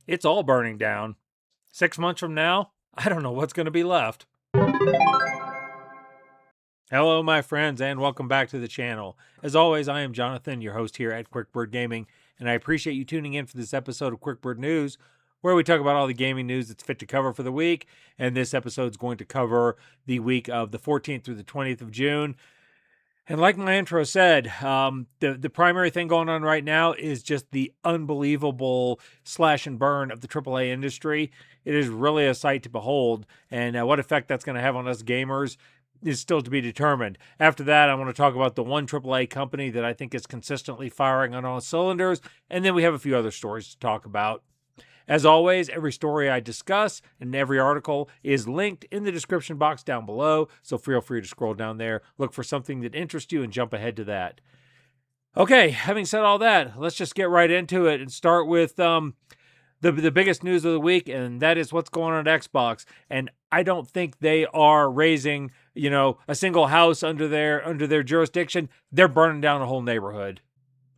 It's all burning down. 6 months from now, I don't know what's going to be left. Hello, my friends, and welcome back to the channel. As always, I am Jonathan, your host here at QuickBird Gaming, and I appreciate you tuning in for this episode of QuickBird News, where we talk about all the gaming news that's fit to cover for the week. And this episode is going to cover the week of the 14th through the 20th of June. And like my intro said, the primary thing going on right now is just the unbelievable slash and burn of the AAA industry. It is really a sight to behold, and what effect that's going to have on us gamers is still to be determined. After that, I want to talk about the one AAA company that I think is consistently firing on all cylinders, and then we have a few other stories to talk about. As always, every story I discuss and every article is linked in the description box down below, so feel free to scroll down there, look for something that interests you, and jump ahead to that. Okay, having said all that, let's just get right into it and start with the biggest news of the week, and that is what's going on at Xbox. And I don't think they are raising, a single house under their jurisdiction. They're burning down a whole neighborhood.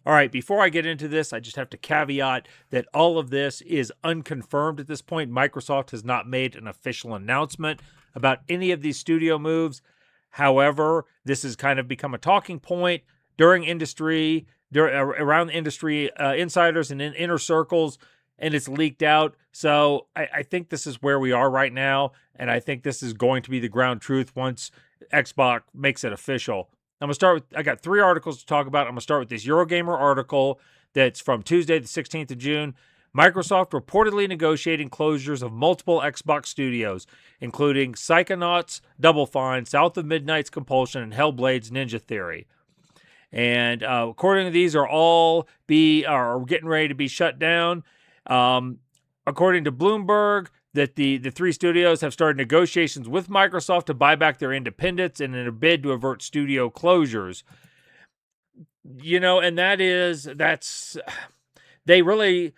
All right, before I get into this, I just have to caveat that all of this is unconfirmed at this point. Microsoft has not made an official announcement about any of these studio moves. However, this has kind of become a talking point around industry insiders and in inner circles, and it's leaked out. So I think this is where we are right now, and I think this is going to be the ground truth once Xbox makes it official. I got 3 articles to talk about. I'm going to start with this Eurogamer article that's from Tuesday, the 16th of June. Microsoft reportedly negotiating closures of multiple Xbox studios, including Psychonauts, Double Fine, South of Midnight's Compulsion, and Hellblade's Ninja Theory. And according to these, are getting ready to be shut down. According to Bloomberg, that the 3 studios have started negotiations with Microsoft to buy back their independence in a bid to avert studio closures. And they really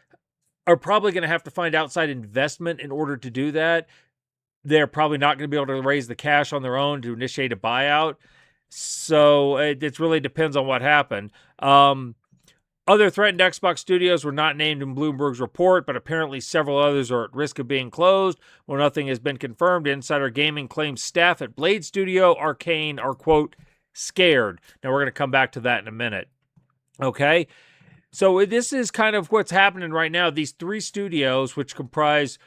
are probably going to have to find outside investment in order to do that. They're probably not going to be able to raise the cash on their own to initiate a buyout. So it really depends on what happened. Other threatened Xbox studios were not named in Bloomberg's report, but apparently several others are at risk of being closed. While nothing has been confirmed, Insider Gaming claims staff at Blade Studio Arcane are, quote, scared. Now, we're going to come back to that in a minute. Okay? So this is kind of what's happening right now. These 3 studios, which comprise,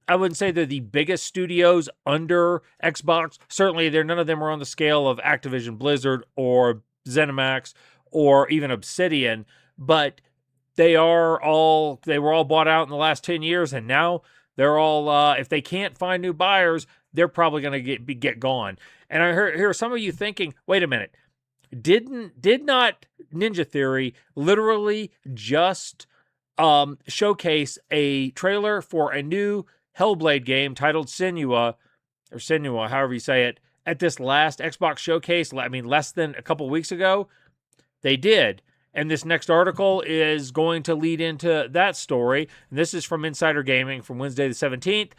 I wouldn't say they're the biggest studios under Xbox. Certainly, none of them are on the scale of Activision Blizzard or Zenimax or even Obsidian. But they were all bought out in the last 10 years, and now they're all, if they can't find new buyers, they're probably going to get gone. And I hear some of you thinking, wait a minute, did not Ninja Theory literally just showcase a trailer for a new Hellblade game titled Senua, however you say it, at this last Xbox showcase, less than a couple weeks ago? They did. And this next article is going to lead into that story. And this is from Insider Gaming from Wednesday the 17th.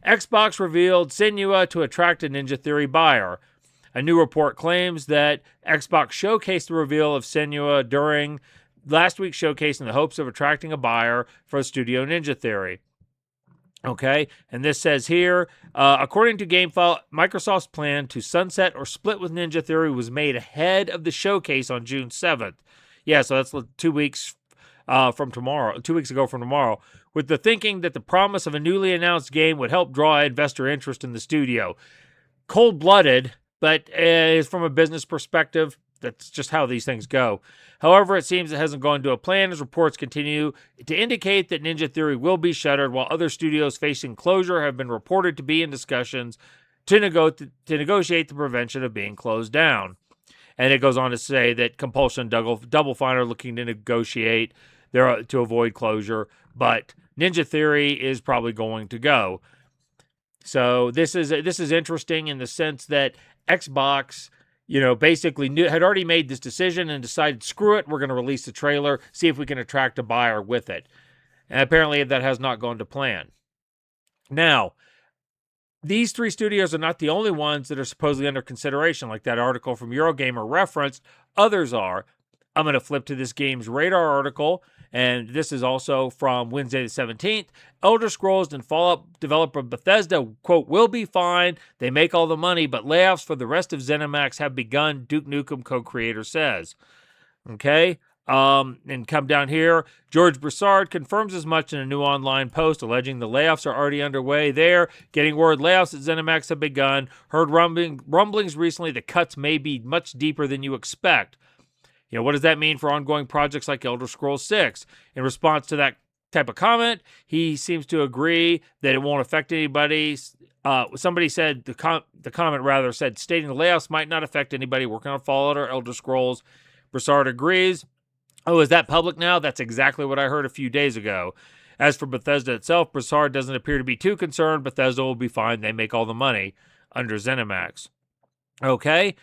Xbox revealed Senua to attract a Ninja Theory buyer. A new report claims that Xbox showcased the reveal of Senua during last week's showcase in the hopes of attracting a buyer for Studio Ninja Theory. Okay, and this says here, according to GameFile, Microsoft's plan to sunset or split with Ninja Theory was made ahead of the showcase on June 7th. Yeah, so that's 2 weeks from tomorrow, 2 weeks ago from tomorrow, with the thinking that the promise of a newly announced game would help draw investor interest in the studio. Cold-blooded, but from a business perspective, that's just how these things go. However, it seems it hasn't gone to a plan as reports continue to indicate that Ninja Theory will be shuttered, while other studios facing closure have been reported to be in discussions to negotiate the prevention of being closed down. And it goes on to say that Compulsion and Double Fine are looking to negotiate to avoid closure, but Ninja Theory is probably going to go. So this is interesting in the sense that Xbox, basically had already made this decision and decided, screw it, we're going to release the trailer, see if we can attract a buyer with it. And apparently that has not gone to plan. Now, these 3 studios are not the only ones that are supposedly under consideration, like that article from Eurogamer referenced. Others are. I'm going to flip to this Games Radar article, And this is also from Wednesday the 17th. Elder Scrolls and Fallout developer Bethesda, quote, will be fine. They make all the money, but layoffs for the rest of Zenimax have begun, Duke Nukem co-creator says. Okay? And come down here. George Broussard confirms as much in a new online post, alleging the layoffs are already underway there. Getting word layoffs at ZeniMax have begun. Heard rumblings recently that cuts may be much deeper than you expect. You know, what does that mean for ongoing projects like Elder Scrolls 6? In response to that type of comment, he seems to agree that it won't affect anybody. Somebody said, the comment rather said, stating the layoffs might not affect anybody working on Fallout or Elder Scrolls. Broussard agrees. Oh, is that public now? That's exactly what I heard a few days ago. As for Bethesda itself, Broussard doesn't appear to be too concerned. Bethesda will be fine. They make all the money under ZeniMax. Okay.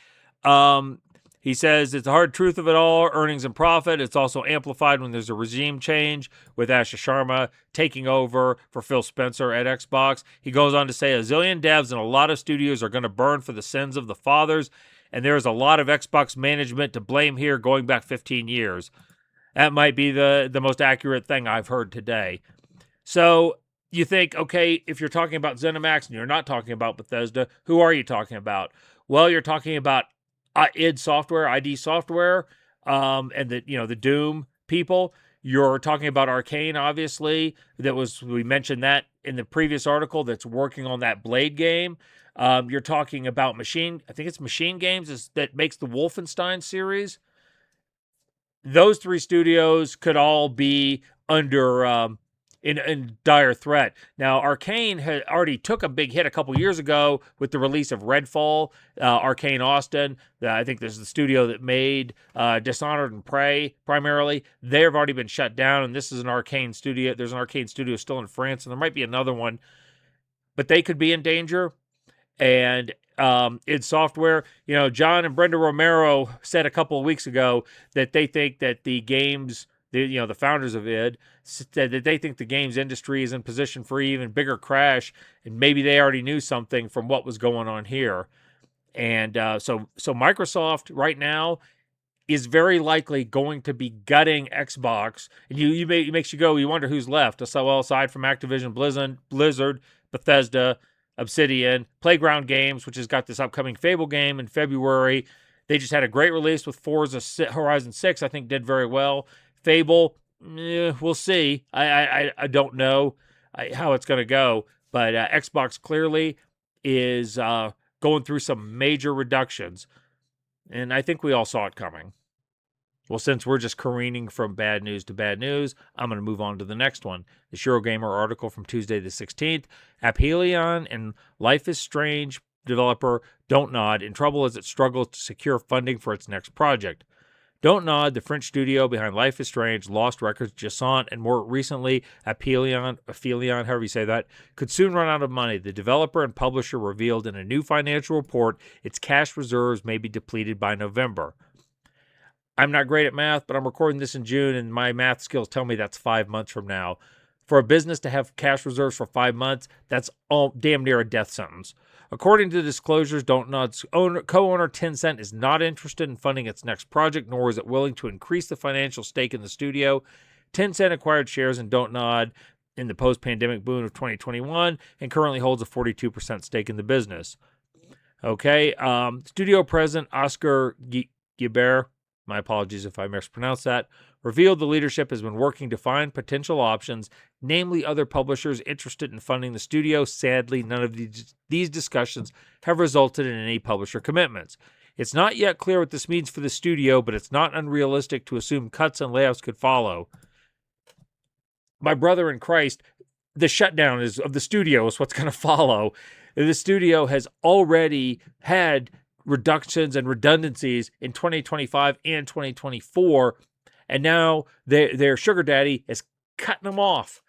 He says it's the hard truth of it all, earnings and profit. It's also amplified when there's a regime change with Asha Sharma taking over for Phil Spencer at Xbox. He goes on to say a zillion devs and a lot of studios are going to burn for the sins of the fathers, and there's a lot of Xbox management to blame here going back 15 years. That might be the most accurate thing I've heard today. So you think, okay, if you're talking about ZeniMax and you're not talking about Bethesda, who are you talking about? Well, you're talking about ID Software, and the Doom people. You're talking about Arcane, obviously. We mentioned that in the previous article. That's working on that Blade game. You're talking about Machine Games that makes the Wolfenstein series. Those three studios could all be under in dire threat. Now, Arcane had already took a big hit a couple years ago with the release of Redfall. Arcane Austin, I think this is the studio that made Dishonored and Prey primarily. They've already been shut down, and this is an Arcane studio. There's an Arcane studio still in France, and there might be another one, but they could be in danger. And id Software, John and Brenda Romero said a couple of weeks ago that they think that the games, the founders of id, said that they think the games industry is in position for even bigger crash, and maybe they already knew something from what was going on here. And so Microsoft right now is very likely going to be gutting Xbox, and it makes you go, you wonder who's left. So, well, aside from Activision, Blizzard, Bethesda, Obsidian, Playground Games, which has got this upcoming Fable game in February. They just had a great release with Forza Horizon 6, I think did very well. Fable, we'll see. I don't know how it's going to go, but Xbox clearly is going through some major reductions, and I think we all saw it coming. Well, since we're just careening from bad news to bad news, I'm going to move on to the next one. The Eurogamer article from Tuesday the 16th. Aphelion and Life is Strange developer Don't Nod in trouble as it struggles to secure funding for its next project. Don't Nod, the French studio behind Life is Strange, Lost Records, Jason, and more recently Aphelion, however you say that, could soon run out of money. The developer and publisher revealed in a new financial report its cash reserves may be depleted by November. I'm not great at math, but I'm recording this in June, and my math skills tell me that's 5 months from now. For a business to have cash reserves for 5 months, that's all damn near a death sentence. According to disclosures, Don't Nod's co-owner Tencent is not interested in funding its next project, nor is it willing to increase the financial stake in the studio. Tencent acquired shares in Don't Nod in the post-pandemic boom of 2021 and currently holds a 42% stake in the business. Okay, studio president Oscar Guibert, my apologies if I mispronounced that, revealed the leadership has been working to find potential options, namely other publishers interested in funding the studio. Sadly, none of these discussions have resulted in any publisher commitments. It's not yet clear what this means for the studio, but it's not unrealistic to assume cuts and layoffs could follow. My brother in Christ, the shutdown of the studio is what's going to follow. The studio has already had reductions and redundancies in 2025 and 2024, and now their sugar daddy is cutting them off.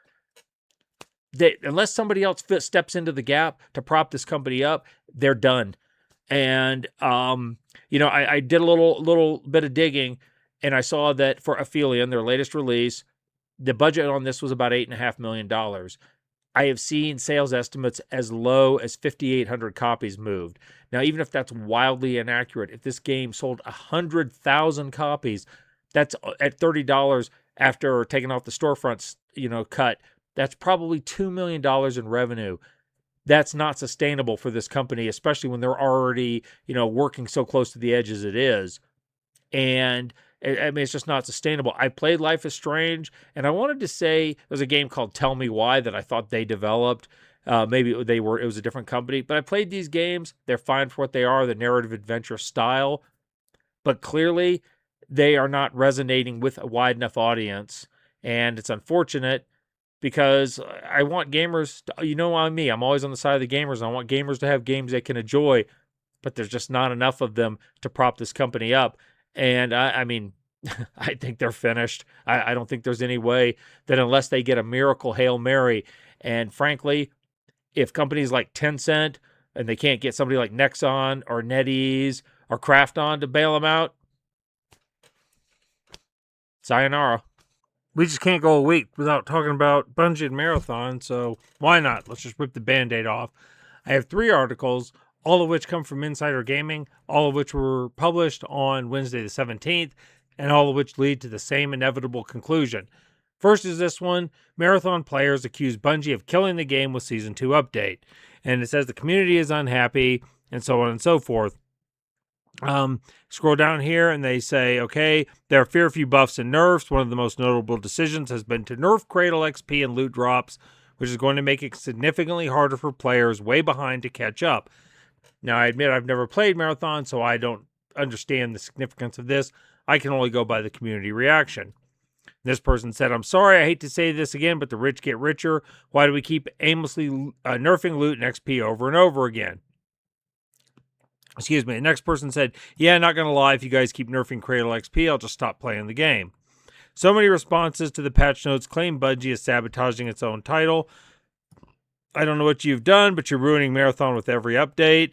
Unless somebody else steps into the gap to prop this company up, they're done. And I did a little bit of digging, and I saw that for Aphelion, their latest release, the budget on this was about $8.5 million. I have seen sales estimates as low as 5,800 copies moved. Now, even if that's wildly inaccurate, if this game sold 100,000 copies, that's at $30 after taking off the storefronts, cut, that's probably $2 million in revenue. That's not sustainable for this company, especially when they're already, working so close to the edge as it is. And I mean, it's just not sustainable. I played Life is Strange, and I wanted to say there's a game called Tell Me Why that I thought they developed. Maybe it was a different company, but I played these games. They're fine for what they are, the narrative adventure style, but clearly they are not resonating with a wide enough audience. And it's unfortunate because I want gamers, me, I'm always on the side of the gamers, and I want gamers to have games they can enjoy, but there's just not enough of them to prop this company up. And I mean, I think they're finished. I don't think there's any way that unless they get a miracle Hail Mary, and frankly, if companies like Tencent and they can't get somebody like Nexon or NetEase or Krafton to bail them out, sayonara. We just can't go a week without talking about Bungie and Marathon, so why not? Let's just rip the Band-Aid off. I have 3 articles, all of which come from Insider Gaming, all of which were published on Wednesday the 17th, and all of which lead to the same inevitable conclusion. First is this one: Marathon players accuse Bungie of killing the game with Season 2 update. And it says the community is unhappy, and so on and so forth. Scroll down here and they say, okay, there are few buffs and nerfs. One of the most notable decisions has been to nerf Cradle XP and loot drops, which is going to make it significantly harder for players way behind to catch up. Now, I admit I've never played Marathon, so I don't understand the significance of this. I can only go by the community reaction. This person said, I'm sorry, I hate to say this again, but the rich get richer. Why do we keep aimlessly nerfing loot and XP over and over again? Excuse me. The next person said, yeah, not going to lie, if you guys keep nerfing Cradle XP, I'll just stop playing the game. So many responses to the patch notes claim Bungie is sabotaging its own title. I don't know what you've done, but you're ruining Marathon with every update.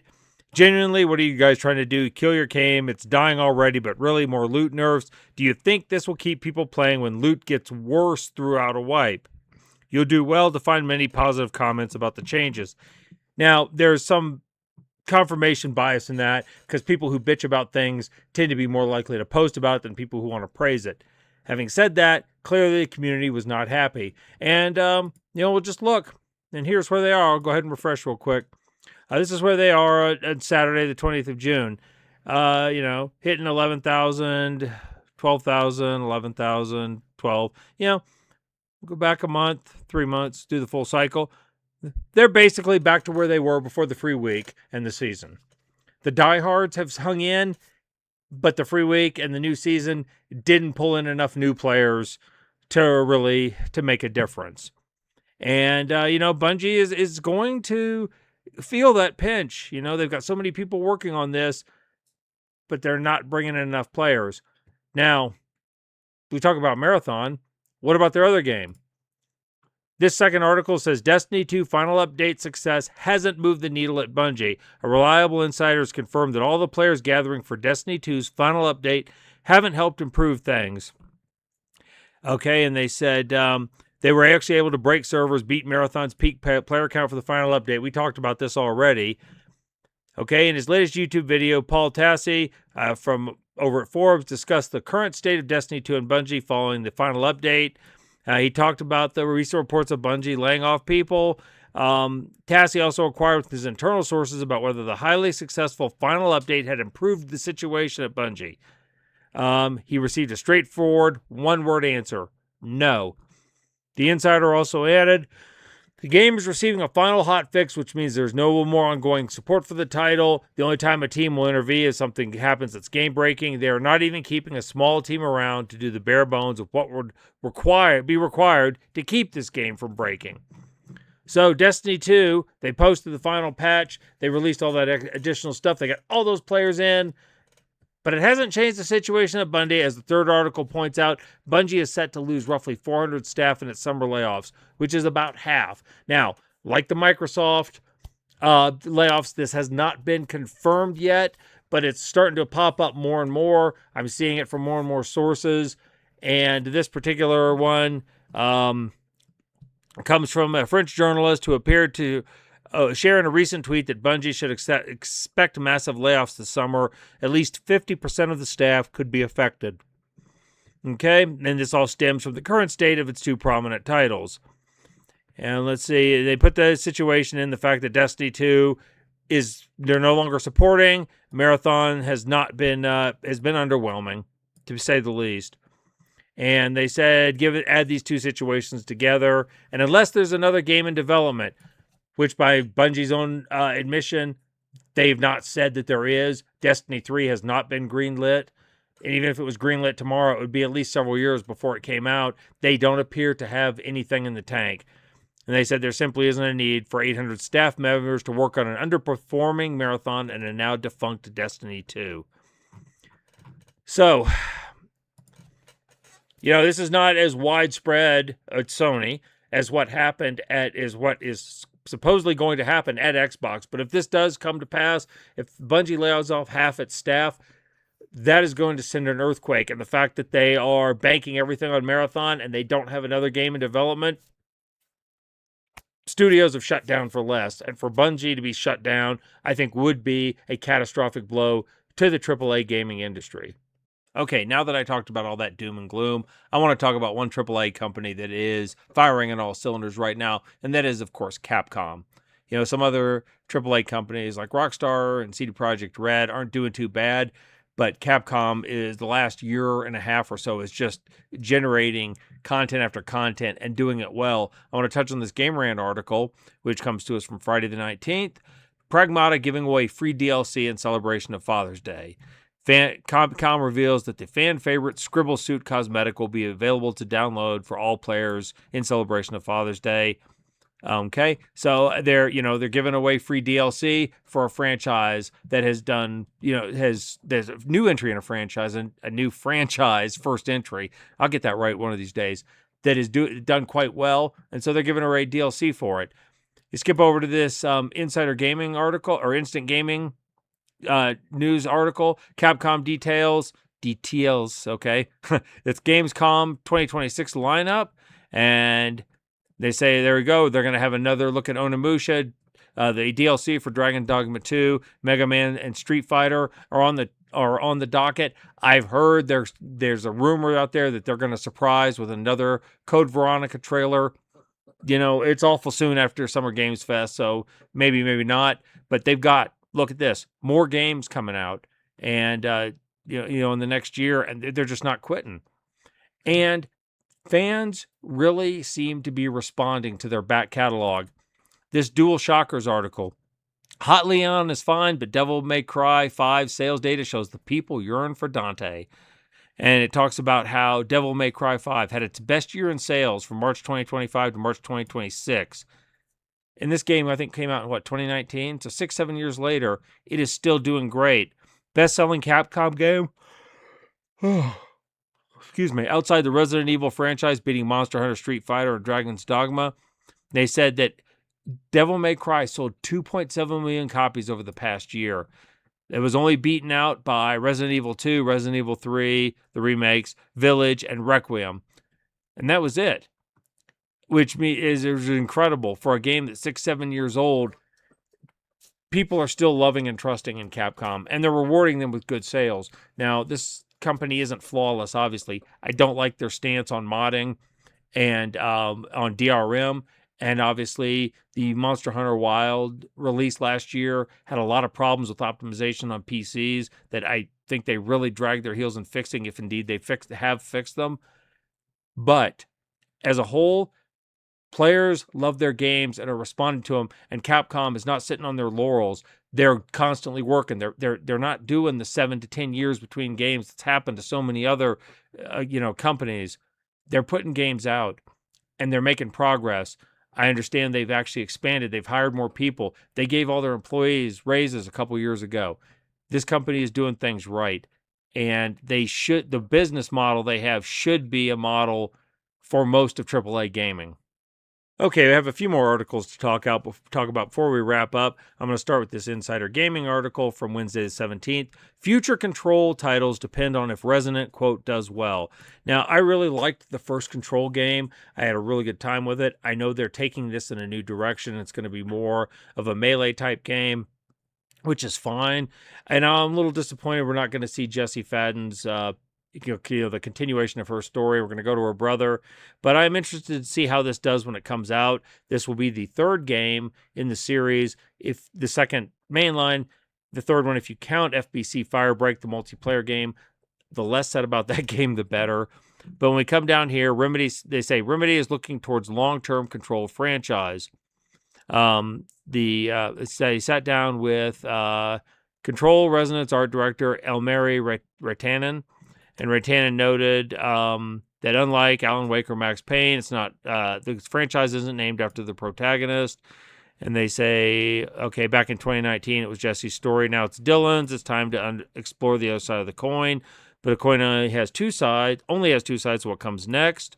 Genuinely, what are you guys trying to do? Kill your game. It's dying already, but really more loot nerfs. Do you think this will keep people playing when loot gets worse throughout a wipe? You'll do well to find many positive comments about the changes. Now, there's some confirmation bias in that because people who bitch about things tend to be more likely to post about it than people who want to praise it. Having said that, clearly the community was not happy. And, we'll just look. And here's where they are. I'll go ahead and refresh real quick. This is where they are on Saturday, the 20th of June. Hitting 11,000, 12,000, 11,000, 12. Go back a month, 3 months, do the full cycle. They're basically back to where they were before the free week and the season. The diehards have hung in, but the free week and the new season didn't pull in enough new players to make a difference. And, Bungie is going to feel that pinch. They've got so many people working on this, but they're not bringing in enough players. Now, we talk about Marathon. What about their other game? This second article says Destiny 2 final update success hasn't moved the needle at Bungie. A reliable insider has confirmed that all the players gathering for Destiny 2's final update haven't helped improve things. Okay, and they said they were actually able to break servers, beat Marathon's peak player count for the final update. We talked about this already. Okay, in his latest YouTube video, Paul Tassi from over at Forbes discussed the current state of Destiny 2 and Bungie following the final update. He talked about the recent reports of Bungie laying off people. Tassi also inquired with his internal sources about whether the highly successful final update had improved the situation at Bungie. He received a straightforward, one-word answer: no. The insider also added, the game is receiving a final hotfix, which means there's no more ongoing support for the title. The only time a team will intervene if something happens that's game-breaking. They are not even keeping a small team around to do the bare bones of what would be required to keep this game from breaking. So Destiny 2, they posted the final patch. They released all that additional stuff. They got all those players in. But it hasn't changed the situation at Bungie. As the third article points out, Bungie is set to lose roughly 400 staff in its summer layoffs, which is about half. Now, like the Microsoft layoffs, this has not been confirmed yet, but it's starting to pop up more and more. I'm seeing it from more and more sources. And this particular one comes from a French journalist who appeared to share in a recent tweet that Bungie should expect massive layoffs this summer. At least 50% of the staff could be affected. Okay, and this all stems from the current state of its two prominent titles. And let's see, they put the situation in the fact that Destiny 2 they're no longer supporting. Marathon has been underwhelming, to say the least. And they said, add these two situations together, and unless there's another game in development, which by Bungie's own admission, they've not said that there is. Destiny 3 has not been greenlit. And even if it was greenlit tomorrow, it would be at least several years before it came out. They don't appear to have anything in the tank. And they said there simply isn't a need for 800 staff members to work on an underperforming Marathon and a now defunct Destiny 2. So, this is not as widespread at Sony as what is supposedly going to happen at Xbox. But if this does come to pass, if Bungie lays off half its staff, that is going to send an earthquake. And the fact that they are banking everything on Marathon and they don't have another game in development, studios have shut down for less. And for Bungie to be shut down, I think would be a catastrophic blow to the AAA gaming industry. Okay, now that I talked about all that doom and gloom, I want to talk about one AAA company that is firing on all cylinders right now, and that is, of course, Capcom. Some other AAA companies like Rockstar and CD Projekt Red aren't doing too bad, but Capcom is the last year and a half or so is just generating content after content and doing it well. I want to touch on this Game Rant article, which comes to us from Friday the 19th. Pragmata giving away free DLC in celebration of Father's Day. Capcom reveals that the fan favorite Scribble Suit cosmetic will be available to download for all players in celebration of Father's Day. Okay, so they're giving away free DLC for a franchise that has done, there's a new entry in a franchise and a new franchise first entry. I'll get that right one of these days. That is done quite well, and so they're giving away DLC for it. You skip over to this Insider Gaming article or Instant Gaming news article. Capcom details. Okay, it's Gamescom 2026 lineup, and they say, there we go, they're going to have another look at Onimusha. The DLC for Dragon Dogma 2, Mega Man, and Street Fighter are on the docket. I've heard there's a rumor out there that they're going to surprise with another Code Veronica trailer. It's awful soon after Summer Games Fest, so maybe not. But they've got, look at this, more games coming out, and in the next year, and they're just not quitting. And fans really seem to be responding to their back catalog. This Dual Shockers article. Hot Leon is fine, but Devil May Cry 5 sales data shows the people yearn for Dante. And it talks about how Devil May Cry 5 had its best year in sales from March 2025 to March 2026. And this game, I think, came out in, 2019? So 6-7 years later, it is still doing great. Best-selling Capcom game? Excuse me, outside the Resident Evil franchise, beating Monster Hunter, Street Fighter, and Dragon's Dogma. They said that Devil May Cry sold 2.7 million copies over the past year. It was only beaten out by Resident Evil 2, Resident Evil 3, the remakes, Village, and Requiem. And that was it. Which is incredible for a game that's 6-7 years old. People are still loving and trusting in Capcom, and they're rewarding them with good sales. Now, this company isn't flawless, obviously. I don't like their stance on modding and on DRM. And obviously, the Monster Hunter Wild release last year had a lot of problems with optimization on PCs that I think they really dragged their heels in fixing, if indeed they have fixed them. But as a whole, players love their games and are responding to them, and Capcom is not sitting on their laurels. They're constantly working. They're not doing the 7 to 10 years between games that's happened to so many other companies. They're putting games out, and they're making progress. I understand they've actually expanded. They've hired more people. They gave all their employees raises a couple years ago. This company is doing things right, and the business model they have should be a model for most of AAA gaming. Okay, we have a few more articles to talk about before we wrap up. I'm going to start with this Insider Gaming article from Wednesday the 17th. Future Control titles depend on if Resonant, quote, does well. Now, I really liked the first Control game. I had a really good time with it. I know they're taking this in a new direction. It's going to be more of a melee type game, which is fine. And I'm a little disappointed we're not going to see Jesse Fadden's the continuation of her story. We're going to go to her brother, but I'm interested to see how this does when it comes out. This will be the third game in the series. If the second mainline, the third one, if you count FBC Firebreak, the multiplayer game, the less said about that game, the better. But when we come down here, they say Remedy is looking towards long-term control franchise. They sat down with Control Resonance art director Elmeri Ratanen, and Ratanen noted that unlike Alan Wake or Max Payne, it's not the franchise isn't named after the protagonist. And they say, okay, back in 2019, it was Jesse's story. Now it's Dylan's. It's time to explore the other side of the coin. But a coin only has two sides. So what comes next?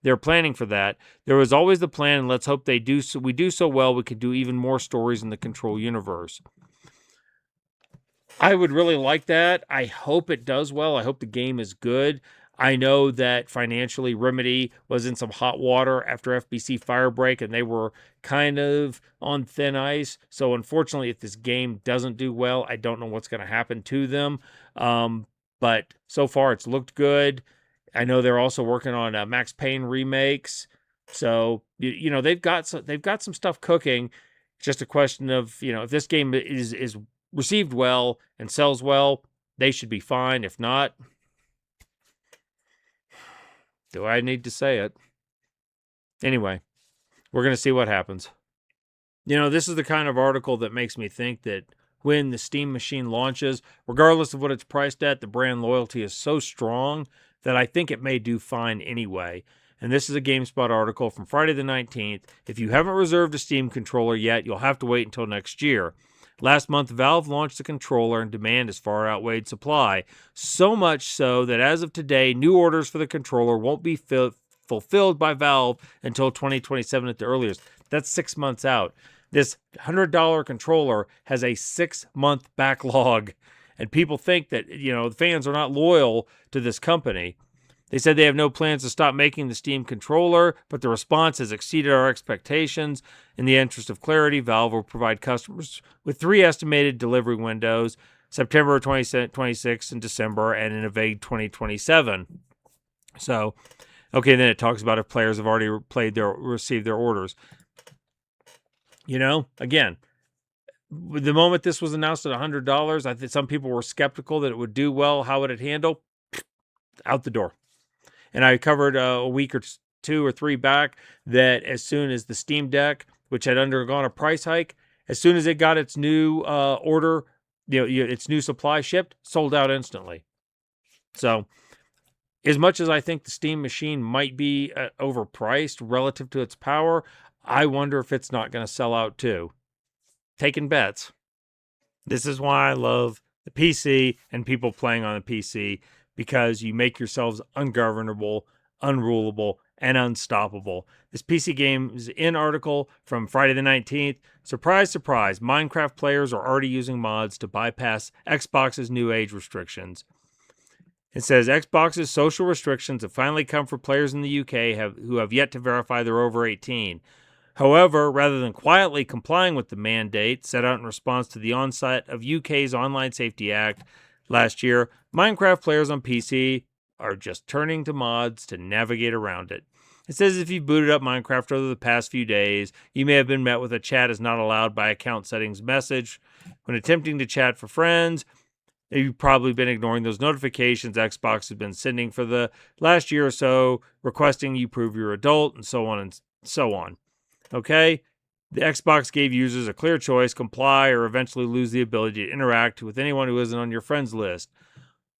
They're planning for that. There was always the plan, and let's hope we do so well we could do even more stories in the Control universe. I would really like that. I hope it does well. I hope the game is good. I know that financially Remedy was in some hot water after FBC Firebreak, and they were kind of on thin ice. So unfortunately, if this game doesn't do well, I don't know what's going to happen to them. But so far, it's looked good. I know they're also working on Max Payne remakes. So they've got some stuff cooking. It's just a question of if this game is received well and sells well, they should be fine. If not, do I need to say it? Anyway, we're going to see what happens. This is the kind of article that makes me think that when the Steam machine launches, regardless of what it's priced at, the brand loyalty is so strong that I think it may do fine anyway. And this is a GameSpot article from Friday the 19th. If you haven't reserved a Steam controller yet, you'll have to wait until next year. Last month, Valve launched the controller and demand has far outweighed supply. So much so that as of today, new orders for the controller won't be fulfilled by Valve until 2027 at the earliest. That's 6 months out. This $100 controller has a 6-month backlog, and people think that, the fans are not loyal to this company. They said they have no plans to stop making the Steam controller, but the response has exceeded our expectations. In the interest of clarity, Valve will provide customers with 3 estimated delivery windows, September 2026 and December, and in a vague 2027. So, okay, then it talks about if players have already received their orders. Again, the moment this was announced at $100, I think some people were skeptical that it would do well. How would it handle? Out the door. And I covered a week or 2 or 3 back that as soon as the Steam Deck, which had undergone a price hike, as soon as it got its new order, its new supply shipped, sold out instantly. So, as much as I think the Steam machine might be overpriced relative to its power, I wonder if it's not going to sell out too. Taking bets. This is why I love the PC and people playing on the PC, because you make yourselves ungovernable, unrulable, and unstoppable. This PC Games In article from Friday the 19th. Surprise, surprise, Minecraft players are already using mods to bypass Xbox's new age restrictions. It says Xbox's social restrictions have finally come for players in the UK who have yet to verify they're over 18. However, rather than quietly complying with the mandate set out in response to the onset of UK's Online Safety Act last year, Minecraft players on PC are just turning to mods to navigate around it. It says if you've booted up Minecraft over the past few days, you may have been met with a chat is not allowed by account settings message. When attempting to chat for friends, you've probably been ignoring those notifications Xbox has been sending for the last year or so, requesting you prove you're adult, and so on and so on. Okay? The Xbox gave users a clear choice: comply or eventually lose the ability to interact with anyone who isn't on your friends list.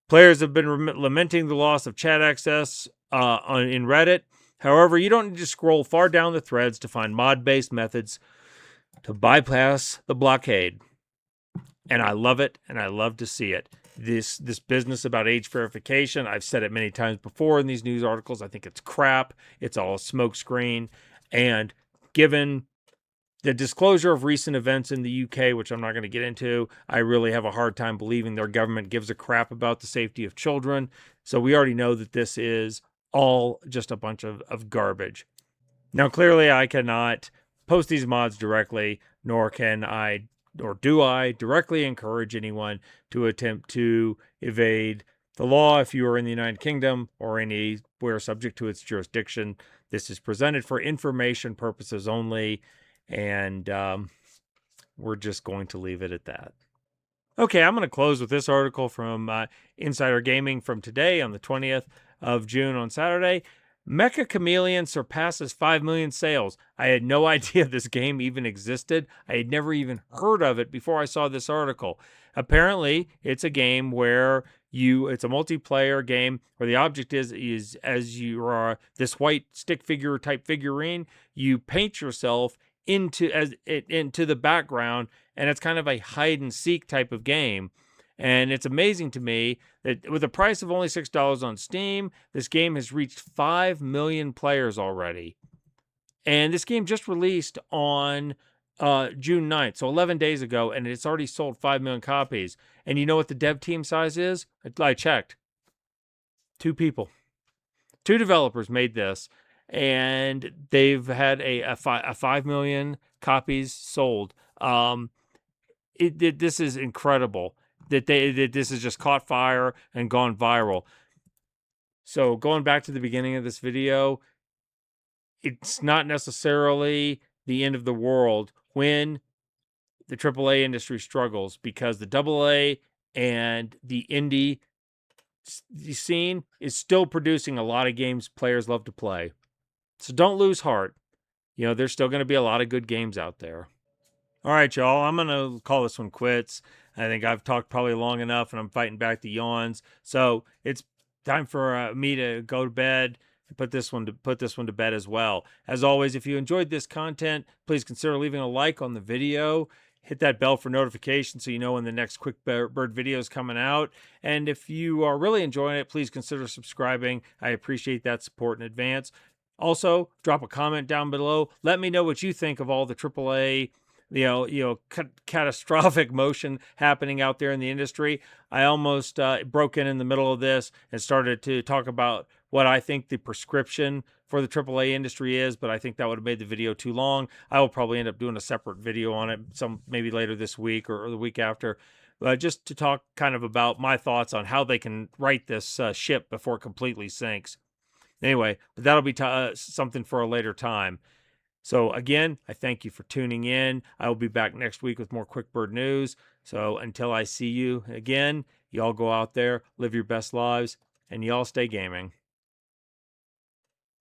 Players have been lamenting the loss of chat access in Reddit. However, you don't need to scroll far down the threads to find mod-based methods to bypass the blockade. And I love it, and I love to see it. This business about age verification, I've said it many times before in these news articles. I think it's crap. It's all a smokescreen. And given the disclosure of recent events in the UK, which I'm not going to get into, I really have a hard time believing their government gives a crap about the safety of children. So we already know that this is all just a bunch of garbage. Now, clearly, I cannot post these mods directly, nor do I directly encourage anyone to attempt to evade The law, if you are in the United Kingdom or anywhere subject to its jurisdiction, this is presented for information purposes only, and we're just going to leave it at that. Okay, I'm going to close with this article from Insider Gaming from today on the 20th of June on Saturday. Meccha Chameleon surpasses 5 million sales. I had no idea this game even existed. I had never even heard of it before I saw this article. Apparently, it's a game where it's a multiplayer game where the object is as you are this white stick figure type figurine, you paint yourself into the background, and it's kind of a hide and seek type of game. And it's amazing to me that with a price of only $6 on Steam, this game has reached 5 million players already. And this game just released on June 9th, so 11 days ago, and it's already sold 5 million copies. And you know what the dev team size is? I checked. 2 people. 2 developers made this, and they've had a 5 million copies sold. This is incredible that this has just caught fire and gone viral. So going back to the beginning of this video, it's not necessarily the end of the world when the AAA industry struggles, because the AA and the indie scene is still producing a lot of games players love to play. So don't lose heart. You know, there's still going to be a lot of good games out there. All right, y'all, I'm going to call this one quits. I think I've talked probably long enough, and I'm fighting back the yawns. So it's time for me to go to bed and put this one to bed as well. As always, if you enjoyed this content, please consider leaving a like on the video. Hit that bell for notifications so you know when the next Quick Bird video is coming out. And if you are really enjoying it, please consider subscribing. I appreciate that support in advance. Also, drop a comment down below. Let me know what you think of all the AAA, catastrophic motion happening out there in the industry. I almost broke in the middle of this and started to talk about what I think the prescription for the AAA industry is, but I think that would have made the video too long. I will probably end up doing a separate video on it, maybe later this week or the week after, just to talk kind of about my thoughts on how they can right this ship before it completely sinks. Anyway, but that'll be something for a later time. So again, I thank you for tuning in. I will be back next week with more Quick Bird news. So until I see you again, y'all go out there, live your best lives, and y'all stay gaming.